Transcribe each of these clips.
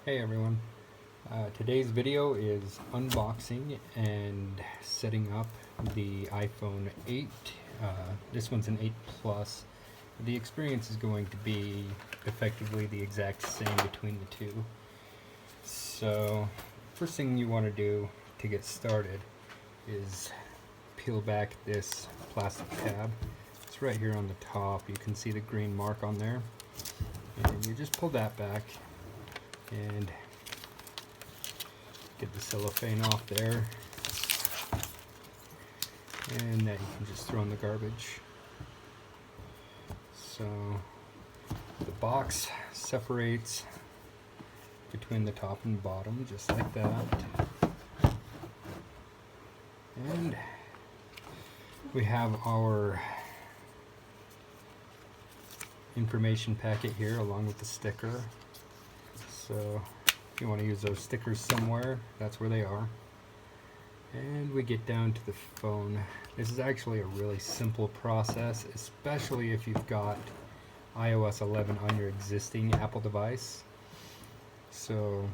Hey everyone, today's video is unboxing and setting up the iPhone 8. This one's an 8 Plus. The experience is going to be effectively the exact same between the two. So first thing you want to do to get started is peel back this plastic tab. It's right here on the top. You can see the green mark on there, and you just pull that back and get the cellophane off there, and that you can just throw in the garbage. So the box separates between the top and bottom just like that, and we have our information packet here along with the sticker. So if you want to use those stickers somewhere, that's where they are. And we get down to the phone. This is actually a really simple process, especially if you've got iOS 11 on your existing Apple device. So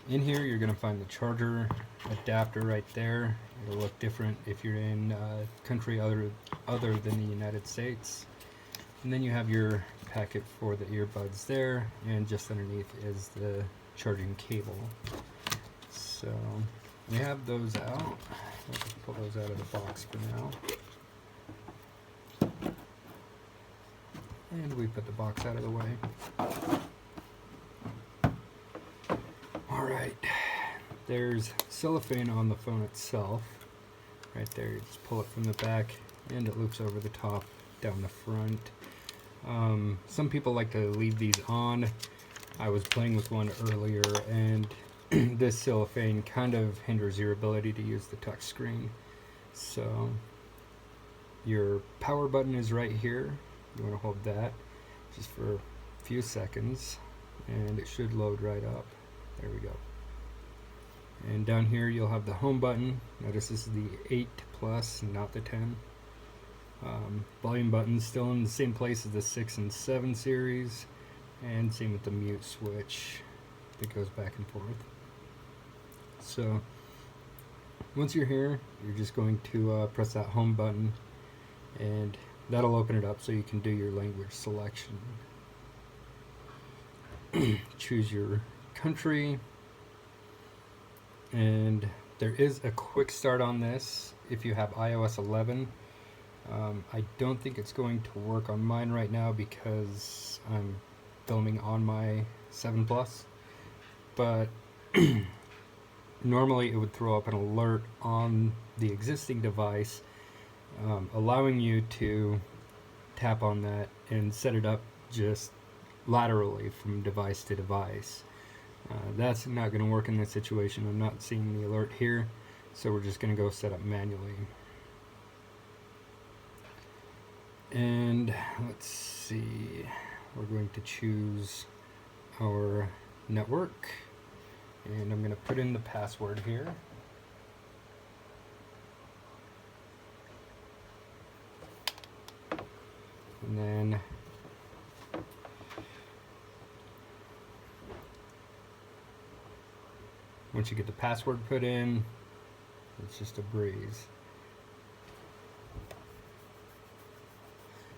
in here you're going to find the charger adapter right there. It'll look different if you're in a country other than the United States. And then you have your packet for the earbuds there, and just underneath is the charging cable. So we have those out. Let's pull those out of the box for now. And we put the box out of the way. Alright, there's cellophane on the phone itself. Right there, you just pull it from the back and it loops over the top down the front. Some people like to leave these on. I was playing with one earlier, and this cellophane kind of hinders your ability to use the touch screen. So your power button is right here. You want to hold that just for a few seconds and it should load right up. There we go. And down here you'll have the home button. Notice this is the 8 Plus, not the 10. Volume button still in the same place as the 6 and 7 series, and same with the mute switch that goes back and forth. So once you're here, you're just going to press that home button, and that'll open it up so you can do your language selection. Choose your country, and there is a quick start on this if you have iOS 11. I don't think it's going to work on mine right now because I'm filming on my 7 Plus, but normally it would throw up an alert on the existing device, allowing you to tap on that and set it up just laterally from device to device. That's not going to work in this situation. I'm not seeing the alert here, so we're just going to go set up manually. And let's see, we're going to choose our network, and I'm going to put in the password here. And then once you get the password put in, it's just a breeze.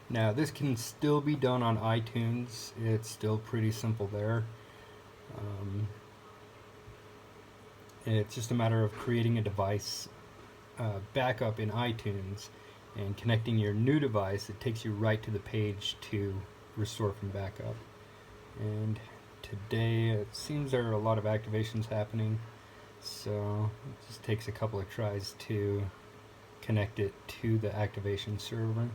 Now this can still be done on iTunes. It's still pretty simple there. It's just a matter of creating a device backup in iTunes and connecting your new device. It takes you right to the page to restore from backup. And today it seems there are a lot of activations happening, so it just takes a couple of tries to connect it to the activation server.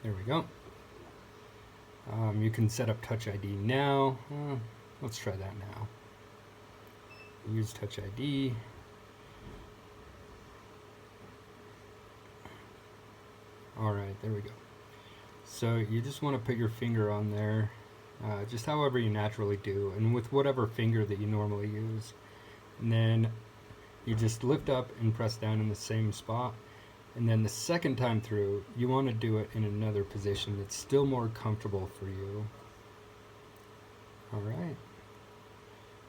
There we go. You can set up Touch ID now. Let's try that now. Use Touch ID. Alright, there we go. So you just want to put your finger on there, just however you naturally do, and with whatever finger that you normally use. And then you just lift up and press down in the same spot, And then the second time through, you want to do it in another position that's still more comfortable for you. All right.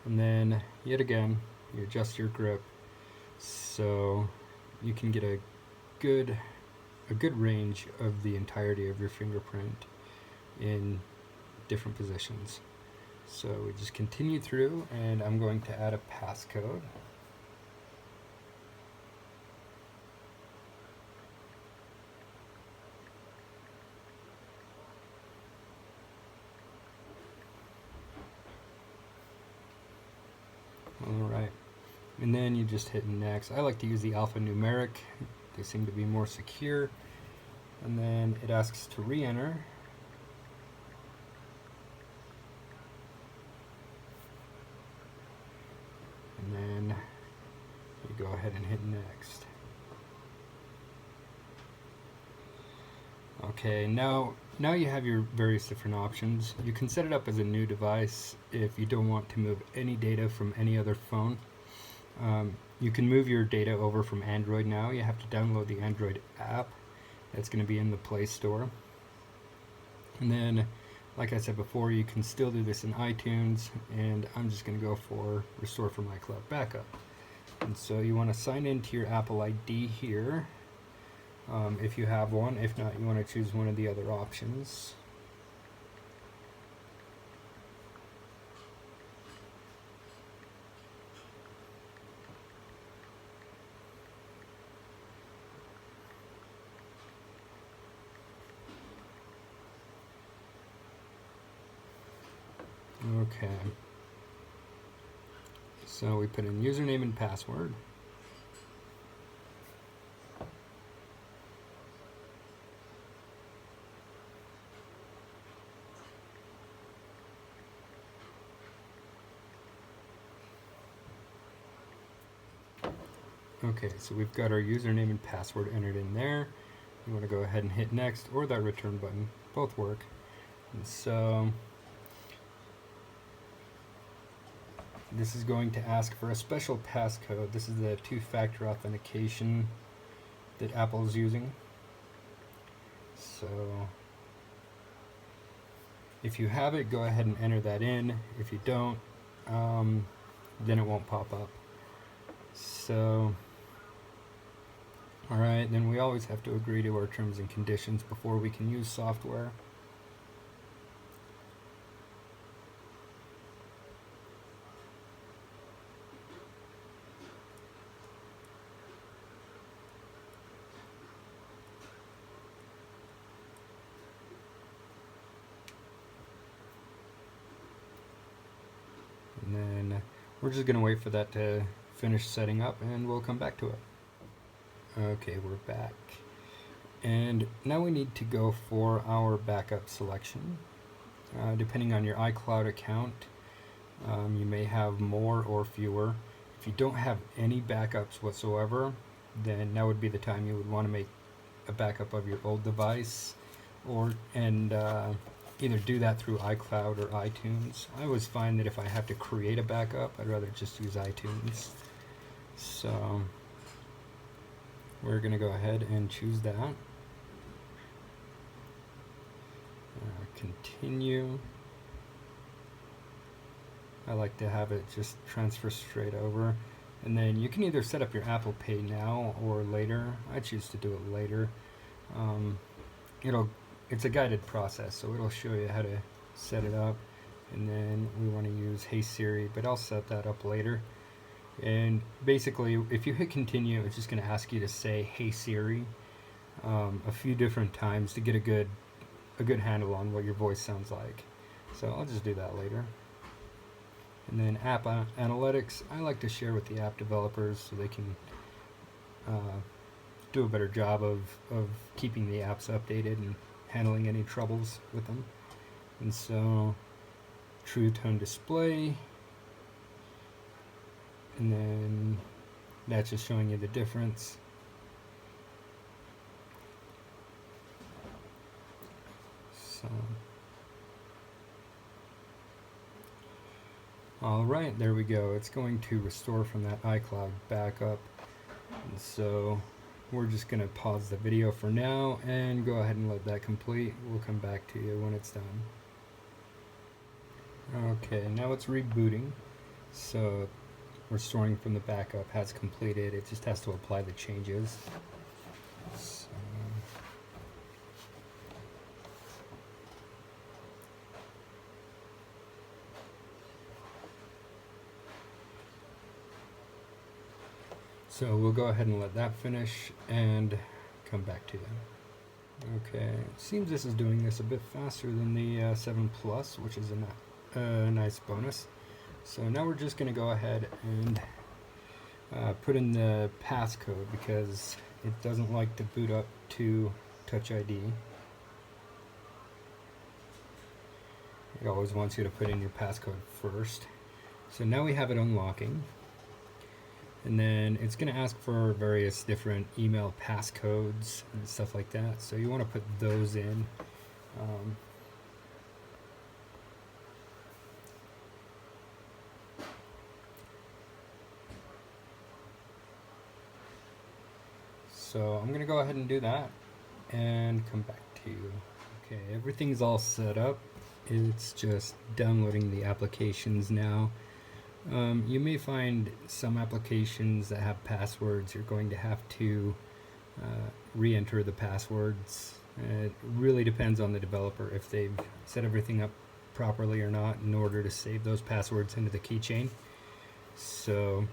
And then yet again, you adjust your grip so you can get a good range of the entirety of your fingerprint in different positions. So we just continue through, and I'm going to add a passcode. Alright, and then you just hit next. I like to use the alphanumeric, they seem to be more secure. And then it asks to re-enter. And then you go ahead and hit next. Okay, now you have your various different options. You can set it up as a new device if you don't want to move any data from any other phone. You can move your data over from Android now. You have to download the Android app. That's going to be in the Play Store. And then, like I said before, you can still do this in iTunes, and I'm just going to go for Restore from iCloud Backup. And so you want to sign into your Apple ID here. If you have one. If not, you want to choose one of the other options. Okay. So we put in username and password. Okay, so we've got our username and password entered in there. You want to go ahead and hit next or that return button. Both work. And so this is going to ask for a special passcode. This is the two-factor authentication that Apple is using. So if you have it, go ahead and enter that in. If you don't, then it won't pop up. So alright, then we always have to agree to our terms and conditions before we can use software. And then we're just going to wait for that to finish setting up, and we'll come back to it. Okay, we're back. And now we need to go for our backup selection. Depending on your iCloud account, you may have more or fewer. If you don't have any backups whatsoever, then now would be the time you would want to make a backup of your old device, and either do that through iCloud or iTunes. I always find that if I have to create a backup, I'd rather just use iTunes. So we're going to go ahead and choose that. Continue. I like to have it just transfer straight over. And then you can either set up your Apple Pay now or later. I choose to do it later. It's a guided process, so it'll show you how to set it up. And then we want to use Hey Siri, but I'll set that up later. And basically, if you hit continue, it's just going to ask you to say Hey Siri a few different times to get a good handle on what your voice sounds like. So I'll just do that later. And then app analytics, I like to share with the app developers so they can do a better job of keeping the apps updated and handling any troubles with them. And so true tone display, and then that's just showing you the difference. So alright, there we go. It's going to restore from that iCloud backup. And so we're just going to pause the video for now and go ahead and let that complete. We'll come back to you when it's done. Okay, now it's rebooting. So restoring from the backup has completed. It just has to apply the changes. So we'll go ahead and let that finish and come back to you. Okay, it seems this is doing this a bit faster than the 7 Plus, which is a nice bonus. So now we're just going to go ahead and put in the passcode because it doesn't like to boot up to Touch ID. It always wants you to put in your passcode first. So now we have it unlocking. And then it's going to ask for various different email passcodes and stuff like that. So you want to put those in. So I'm going to go ahead and do that and come back to you. Okay, everything's all set up. It's just downloading the applications now. You may find some applications that have passwords. You're going to have to re-enter the passwords. It really depends on the developer if they've set everything up properly or not in order to save those passwords into the keychain. So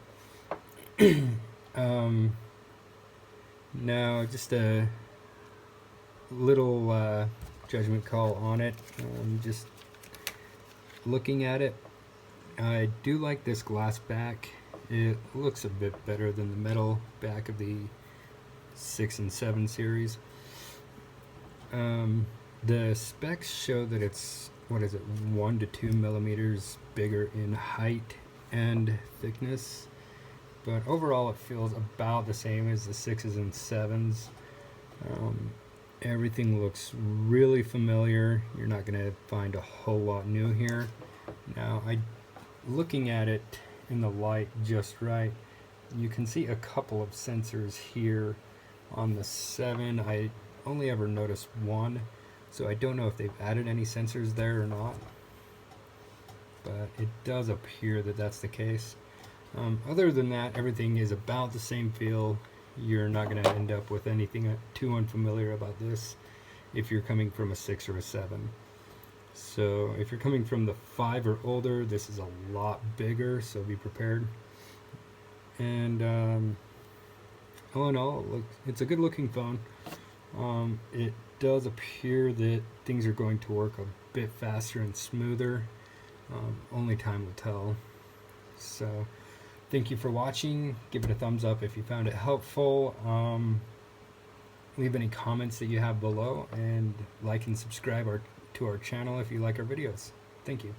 now just a little judgment call on it. Just looking at it, I do like this glass back. It looks a bit better than the metal back of the 6 and 7 series. The specs show that it's, 1 to 2 millimeters bigger in height and thickness, but overall it feels about the same as the 6s and 7s. Everything looks really familiar. You're not going to find a whole lot new here. Now, looking at it in the light just right, you can see a couple of sensors here on the 7. I only ever noticed one, so I don't know if they've added any sensors there or not, but it does appear that that's the case. Other than that, everything is about the same feel. You're not going to end up with anything too unfamiliar about this if you're coming from a 6 or a 7. So if you're coming from the 5 or older, this is a lot bigger, so be prepared. And all in all, it's a good looking phone. It does appear that things are going to work a bit faster and smoother. Only time will tell. So thank you for watching. Give it a thumbs up if you found it helpful. Leave any comments that you have below, and like and subscribe to our channel if you like our videos. Thank you.